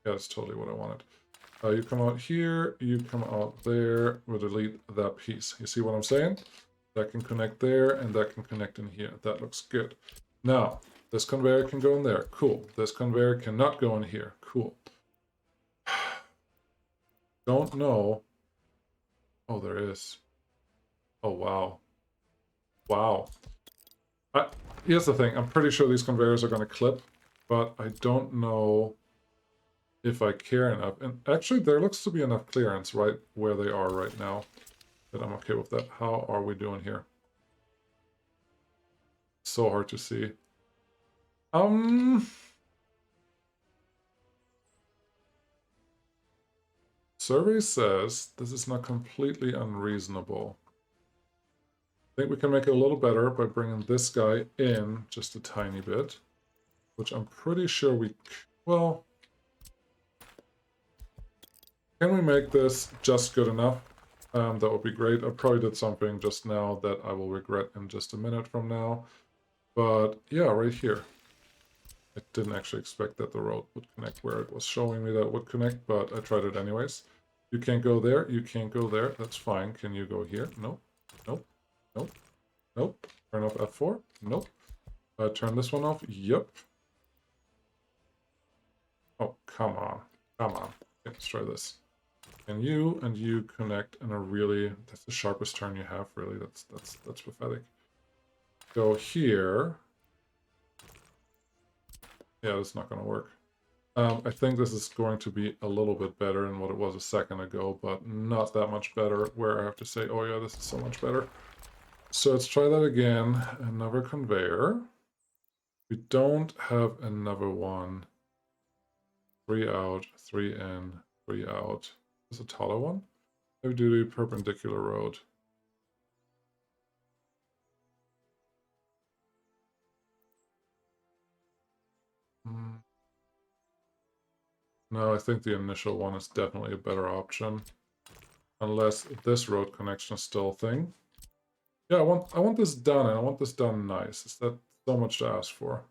[SPEAKER 1] Yeah, that's totally what I wanted. You come out here, you come out there, we'll delete that piece. You see what I'm saying? That can connect there, and that can connect in here. That looks good. Now, this conveyor can go in there. Cool. This conveyor cannot go in here. Cool. Don't know. Oh, there is. Oh, wow. Wow. Here's the thing. I'm pretty sure these conveyors are going to clip, but I don't know if I care enough. And actually, there looks to be enough clearance right where they are right now that I'm okay with that. How are we doing here? So hard to see. Survey says this is not completely unreasonable. I think we can make it a little better by bringing this guy in just a tiny bit, which I'm pretty sure we... Well, can we make this just good enough? That would be great. I probably did something just now that I will regret in just a minute from now. But yeah, right here. I didn't actually expect that the road would connect where it was showing me that it would connect, but I tried it anyways. You can't go there. You can't go there. That's fine. Can you go here? Nope. Nope. Nope. Nope. Turn off F4. Nope. Turn this one off. Yep. Oh, come on. Come on. Okay, let's try this. And you connect in a really... That's the sharpest turn you have, really. That's pathetic. Go here. Yeah, that's not going to work. I think this is going to be a little bit better than what it was a second ago, but not that much better, where I have to say, oh yeah, this is so much better. So let's try that again. Another conveyor. We don't have another one. 3 out, 3 in, 3 out. Is a taller one? Heavy duty perpendicular road. No, I think the initial one is definitely a better option. Unless this road connection is still a thing. Yeah, I want this done, and I want this done nice. Is that so much to ask for?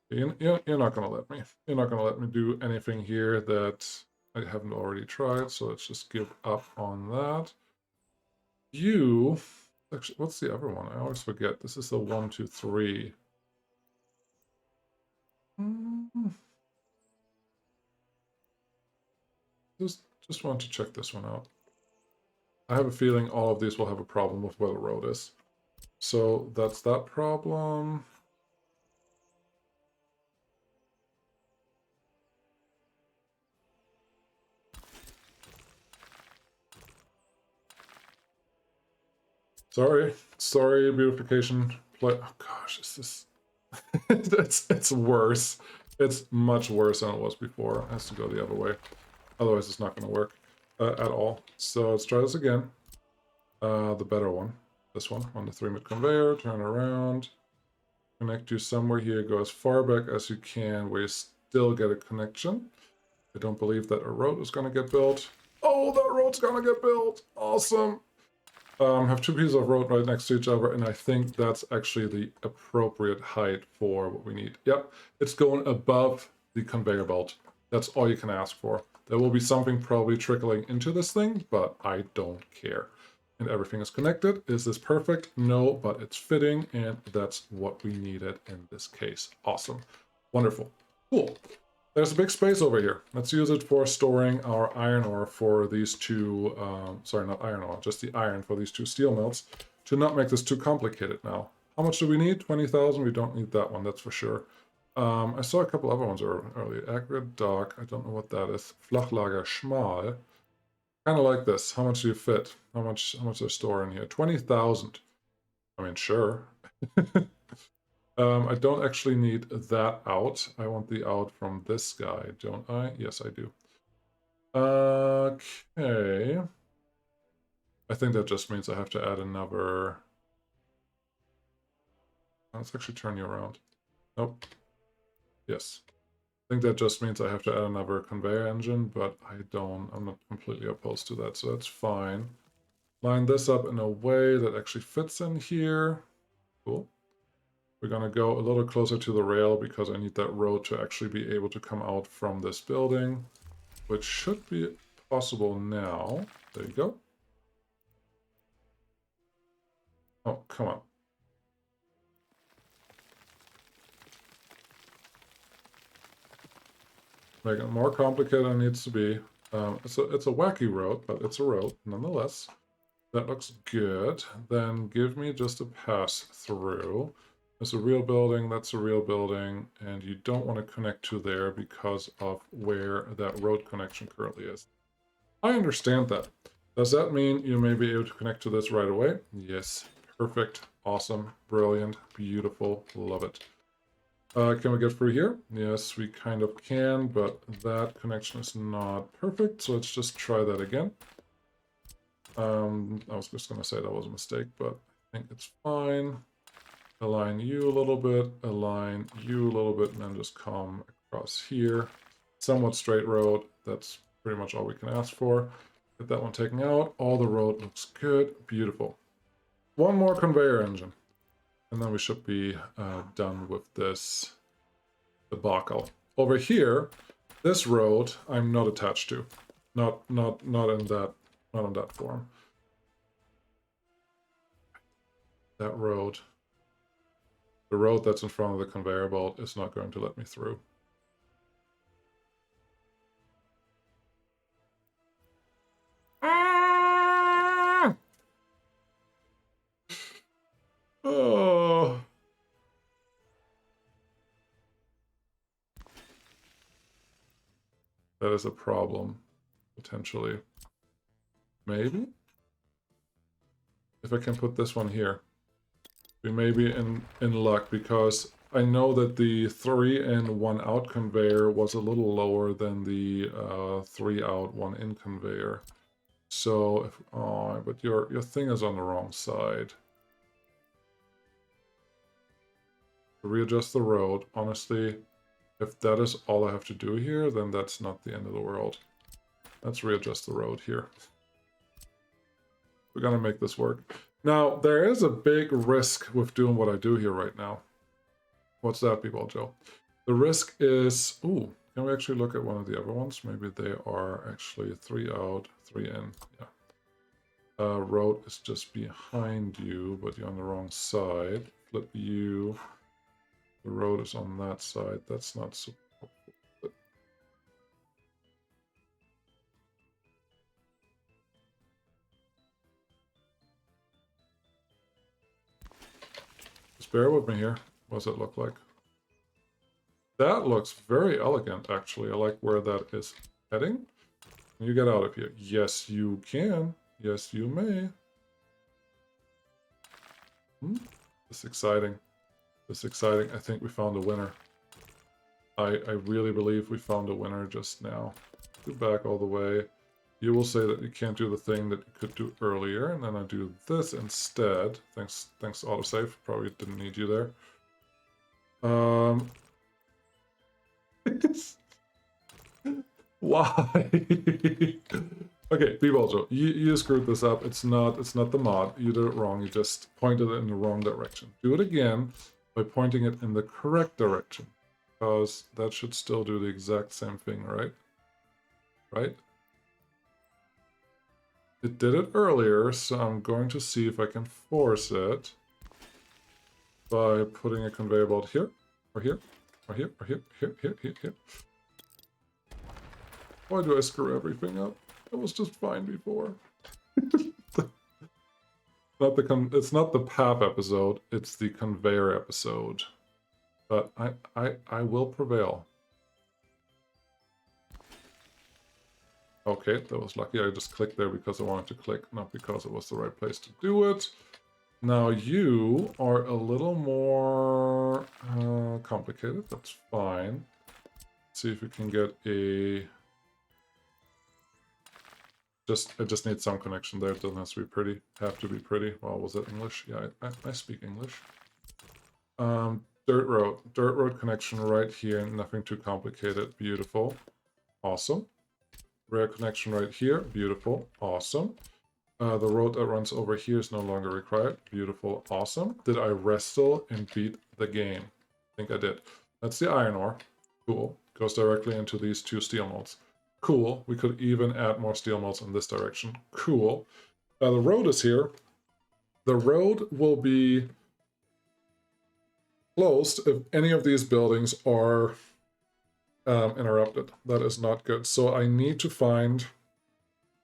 [SPEAKER 1] You're not going to let me. You're not going to let me do anything here that I haven't already tried, so let's just give up on that. You... Actually, what's the other one? I always forget. This is the 1, 2, 3. Just want to check this one out. I have a feeling all of these will have a problem with where the road is. So that's that problem. Sorry, beautification. Oh gosh, is this... it's worse. It's much worse than it was before. It has to go the other way. Otherwise, it's not going to work at all. So let's try this again. The better one. This one on the 3-mid conveyor. Turn around. Connect you somewhere here. Go as far back as you can where you still get a connection. I don't believe that a road is going to get built. Oh, that road's going to get built. Awesome. Have 2 pieces of road right next to each other, and I think that's actually the appropriate height for what we need. Yep, it's going above the conveyor belt. That's all you can ask for. There will be something probably trickling into this thing, but I don't care. And everything is connected. Is this perfect? No, but it's fitting, and that's what we needed in this case. Awesome. Wonderful. Cool. There's a big space over here. Let's use it for storing our iron ore for these two, sorry, not iron ore, just the iron for these 2 steel mills, to not make this too complicated now. How much do we need? 20,000? We don't need that one, that's for sure. I saw a couple other ones earlier. Aggregate dock, I don't know what that is. Flachlager schmal. Kind of like this. How much do you fit? How much they're storing here? 20,000. I mean, sure. I don't actually need that out. I want the out from this guy, don't I? Yes, I do. Okay. I think that just means I have to add another... Let's actually turn you around. Nope. Yes. I think that just means I have to add another conveyor engine, but I'm not completely opposed to that, so that's fine. Line this up in a way that actually fits in here. Cool. We're going to go a little closer to the rail because I need that road to actually be able to come out from this building. which should be possible now. There you go. Oh, come on. Make it more complicated than it needs to be. It's a wacky road, but it's a road nonetheless. That looks good. Then give me just a pass through. There's a real building, that's a real building, and you don't want to connect to there because of where that road connection currently is. I understand that. Does that mean you may be able to connect to this right away? Yes. Perfect. Awesome. Brilliant. Beautiful. Love it. Can we get through here? Yes, we kind of can, but that connection is not perfect, so let's just try that again. I was just going to say that was a mistake, but I think it's fine. Align you a little bit, align you a little bit, and then just come across here. Somewhat straight road. That's pretty much all we can ask for. Get that one taken out. All the road looks good. Beautiful. One more conveyor engine. And then we should be done with this debacle. Over here, this road I'm not attached to. Not in that form. That road. The road that's in front of the conveyor belt is not going to let me through. Oh. That is a problem, potentially. Maybe? If I can put this one here. We may be in luck, because I know that the 3 in 1 out conveyor was a little lower than the 3 out 1 in conveyor. So, if, oh, but your thing is on the wrong side. Readjust the road. Honestly, if that is all I have to do here, then that's not the end of the world. Let's readjust the road here. We're gonna make this work. Now, there is a big risk with doing what I do here right now. What's that, B-Ball Joe? The risk is... Ooh, can we actually look at one of the other ones? Maybe they are actually 3 out, 3 in. Yeah. Road is just behind you, but you're on the wrong side. Flip you. The road is on that side. That's not super helpful. But... just bear with me here. What does it look like? That looks very elegant, actually. I like where that is heading. Can you get out of here? Yes, you can. Yes, you may. This is exciting. This is exciting. I think we found a winner. I really believe we found a winner just now. Go back all the way. You will say that you can't do the thing that you could do earlier, and then I do this instead. Thanks autosave. Probably didn't need you there. Why? Okay, B-Baljo, you screwed this up. It's not the mod. You did it wrong. You just pointed it in the wrong direction. Do it again by pointing it in the correct direction, because that should still do the exact same thing, right? Right? It did it earlier, so I'm going to see if I can force it by putting a conveyor belt here, or here, or here, or here, here. Why do I screw everything up? It was just fine before. It's not the path episode, it's the conveyor episode. But I will prevail. Okay, that was lucky. I just clicked there because I wanted to click, not because it was the right place to do it. Now you are a little more complicated. That's fine. Let's see if we can get a... I just need some connection there. It doesn't have to be pretty. Have to be pretty. Well, was it English? Yeah, I speak English. Dirt road connection right here. Nothing too complicated. Beautiful. Awesome. Rail connection right here. Beautiful. Awesome. The road that runs over here is no longer required. Beautiful. Awesome. Did I wrestle and beat the game? I think I did. That's the iron ore. Cool. Goes directly into these 2 steel molds. Cool. We could even add more steel mills in this direction. Cool. The road is here. The road will be closed if any of these buildings are interrupted. That is not good. So I need to find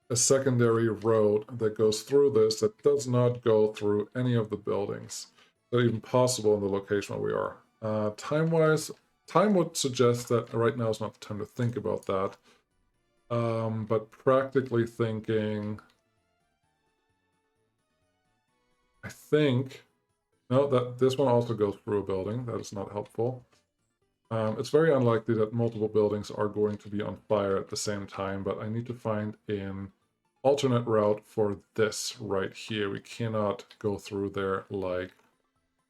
[SPEAKER 1] a secondary road that goes through this that does not go through any of the buildings that are even possible in the location where we are. Time-wise, time would suggest that right now is not the time to think about that. But practically thinking, I think, no, that this one also goes through a building. That is not helpful. It's very unlikely that multiple buildings are going to be on fire at the same time, but I need to find an alternate route for this right here. We cannot go through there like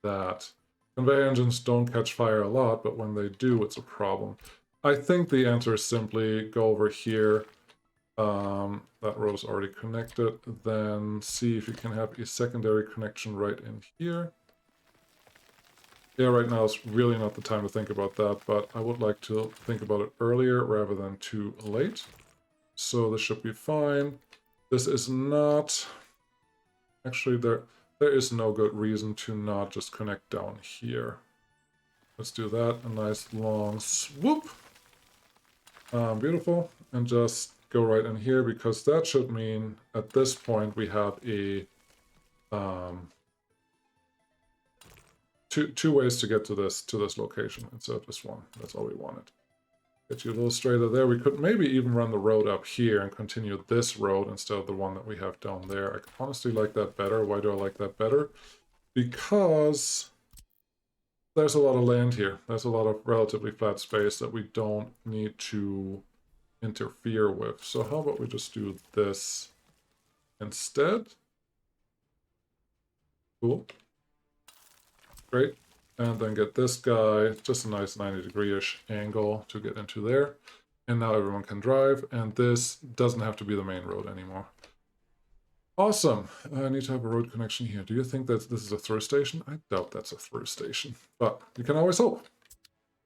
[SPEAKER 1] that. Conveyor engines don't catch fire a lot, but when they do, it's a problem. I think the answer is simply go over here. That row is already connected. Then see if you can have a secondary connection right in here. Yeah, right now is really not the time to think about that, but I would like to think about it earlier rather than too late. So this should be fine. This is not... Actually, there is no good reason to not just connect down here. Let's do that. A nice long swoop. Beautiful. And just go right in here, because that should mean at this point we have a... Two ways to get to this location instead of just one. That's all we wanted. Get you a little straighter there. We could maybe even run the road up here and continue this road instead of the one that we have down there. I honestly like that better. Why do I like that better? Because there's a lot of land here. There's a lot of relatively flat space that we don't need to interfere with. So how about we just do this instead? Cool. Great. And then get this guy, just a nice 90-degree-ish angle to get into there. And now everyone can drive, and this doesn't have to be the main road anymore. Awesome. I need to have a road connection here. Do you think that this is a through station? I doubt that's a through station, but you can always hope.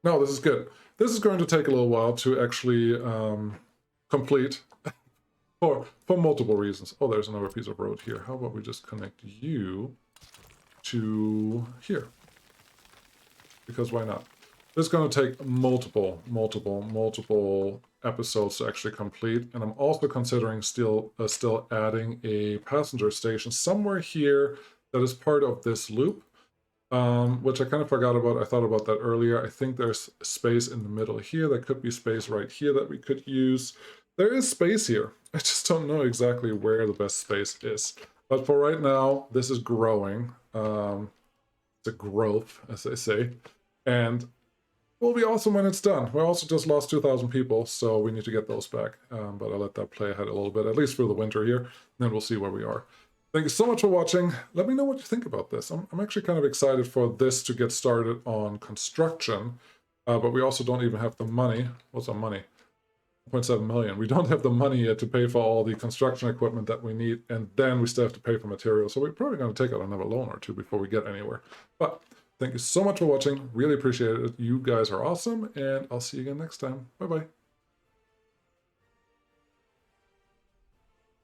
[SPEAKER 1] No, this is good. This is going to take a little while to actually complete for multiple reasons. Oh, there's another piece of road here. How about we just connect you to here? Because why not? This is going to take multiple episodes to actually complete, and I'm also considering still adding a passenger station somewhere here that is part of this loop, which I kind of forgot about. I thought about that earlier. I think there's space in the middle here. There could be space right here that we could use. There is space here. I just don't know exactly where the best space is. But for right now, this is growing. It's a growth, as they say. And it will be awesome when it's done. We also just lost 2,000 people, so we need to get those back. But I'll let that play ahead a little bit, at least through the winter here. And then we'll see where we are. Thank you so much for watching. Let me know what you think about this. I'm actually kind of excited for this to get started on construction. But we also don't even have the money. What's our money? 1.7 million. We don't have the money yet to pay for all the construction equipment that we need, and then we still have to pay for materials. So we're probably going to take out another loan or two before we get anywhere. But thank you so much for watching. Really appreciate it. You guys are awesome, and I'll see you again next time. Bye-bye.